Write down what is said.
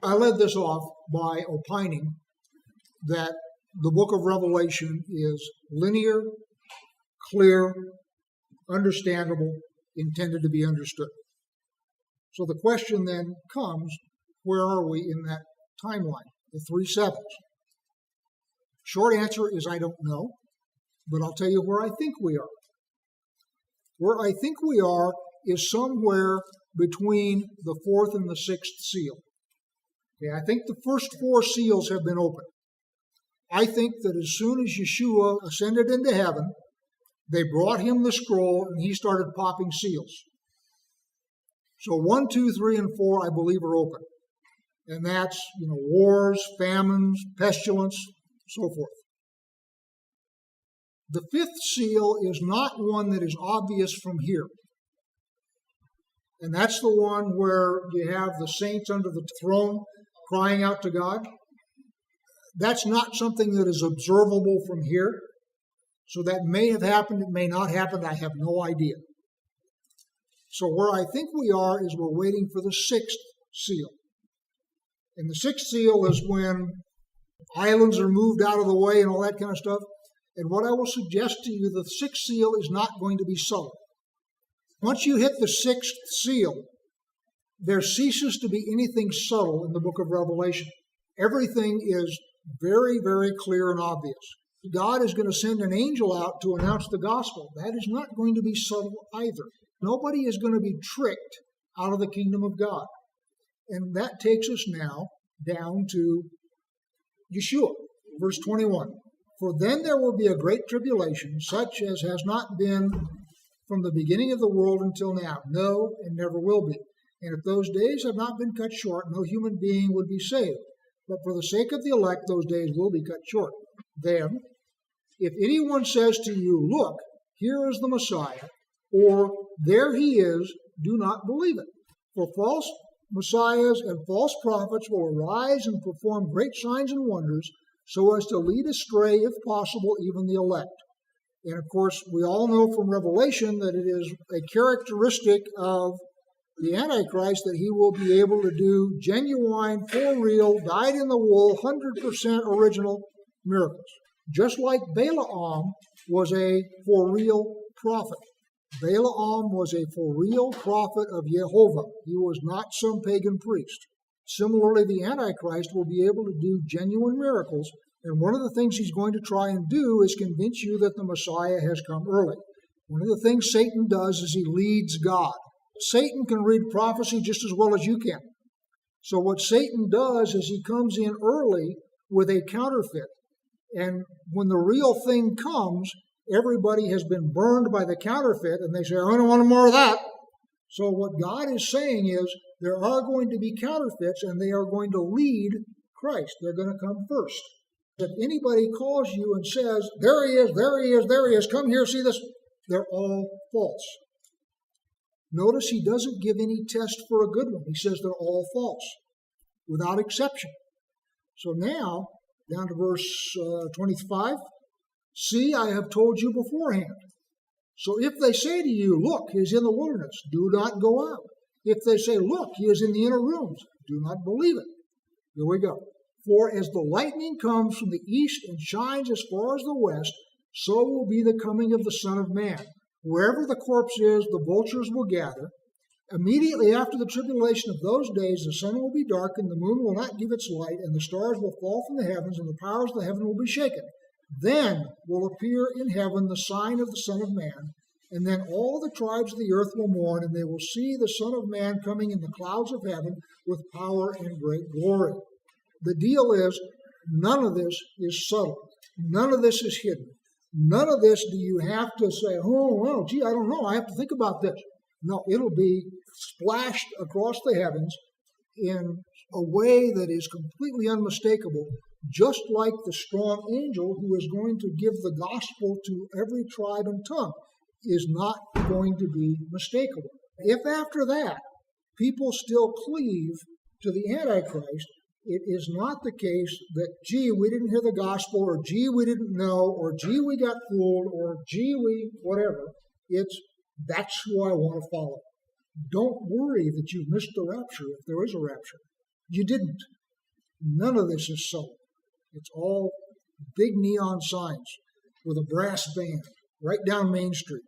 I led this off by opining that the book of Revelation is linear, clear, understandable, intended to be understood. So the question then comes, where are we in that timeline, the 3 sevens? Short answer is I don't know, but I'll tell you where I think we are. Where I think we are is somewhere between the 4th and the 6th seal. Okay, I think the first 4 seals have been opened. I think that as soon as Yeshua ascended into heaven, they brought him the scroll and he started popping seals. So 1, 2, 3, and 4, I believe, are open. And that's, wars, famines, pestilence, so forth. The 5th seal is not one that is obvious from here. And that's the one where you have the saints under the throne crying out to God. That's not something that is observable from here. So that may have happened, it may not happen, I have no idea. So where I think we are is we're waiting for the 6th seal. And the 6th seal is when islands are moved out of the way and all that kind of stuff. And what I will suggest to you, the 6th seal is not going to be subtle. Once you hit the 6th seal, there ceases to be anything subtle in the book of Revelation. Everything is very, very clear and obvious. God is going to send an angel out to announce the gospel. That is not going to be subtle either. Nobody is going to be tricked out of the kingdom of God. And that takes us now down to Yeshua, verse 21. For then there will be a great tribulation, such as has not been from the beginning of the world until now, no, and never will be. And if those days have not been cut short, no human being would be saved. But for the sake of the elect, those days will be cut short. Then, if anyone says to you, look, here is the Messiah, or there he is, do not believe it. For false messiahs and false prophets will arise and perform great signs and wonders, so as to lead astray, if possible, even the elect. And of course, we all know from Revelation that it is a characteristic of the Antichrist that he will be able to do genuine, for real, dyed-in-the-wool, 100% original miracles. Just like Balaam was a for real prophet. Balaam was a for real prophet of Jehovah. He was not some pagan priest. Similarly, the Antichrist will be able to do genuine miracles, and one of the things he's going to try and do is convince you that the Messiah has come early. One of the things Satan does is he leads God. Satan can read prophecy just as well as you can. So what Satan does is he comes in early with a counterfeit. And when the real thing comes, everybody has been burned by the counterfeit, and they say, I don't want more of that. So what God is saying is there are going to be counterfeits, and they are going to lead Christ. They're going to come first. If anybody calls you and says, there he is, there he is, there he is, come here, see this, they're all false. Notice he doesn't give any test for a good one. He says they're all false, without exception. So now, down to verse 25, see, I have told you beforehand. So if they say to you, look, he is in the wilderness, do not go out. If they say, look, he is in the inner rooms, do not believe it. Here we go. For as the lightning comes from the east and shines as far as the west, so will be the coming of the Son of Man. Wherever the corpse is, the vultures will gather. Immediately after the tribulation of those days, the sun will be darkened, the moon will not give its light, and the stars will fall from the heavens, and the powers of the heaven will be shaken. Then will appear in heaven the sign of the Son of Man, and then all the tribes of the earth will mourn, and they will see the Son of Man coming in the clouds of heaven with power and great glory. The deal is, none of this is subtle. None of this is hidden. None of this do you have to say, oh, well, gee, I don't know, I have to think about this. No, it'll be splashed across the heavens in a way that is completely unmistakable, just like the strong angel who is going to give the gospel to every tribe and tongue is not going to be mistakable. If after that people still cleave to the Antichrist, it is not the case that, gee, we didn't hear the gospel, or gee, we didn't know, or gee, we got fooled, or gee, we whatever. It's, that's who I want to follow. Don't worry that you've missed the rapture, if there is a rapture. You didn't. None of this is so. It's all big neon signs with a brass band right down Main Street.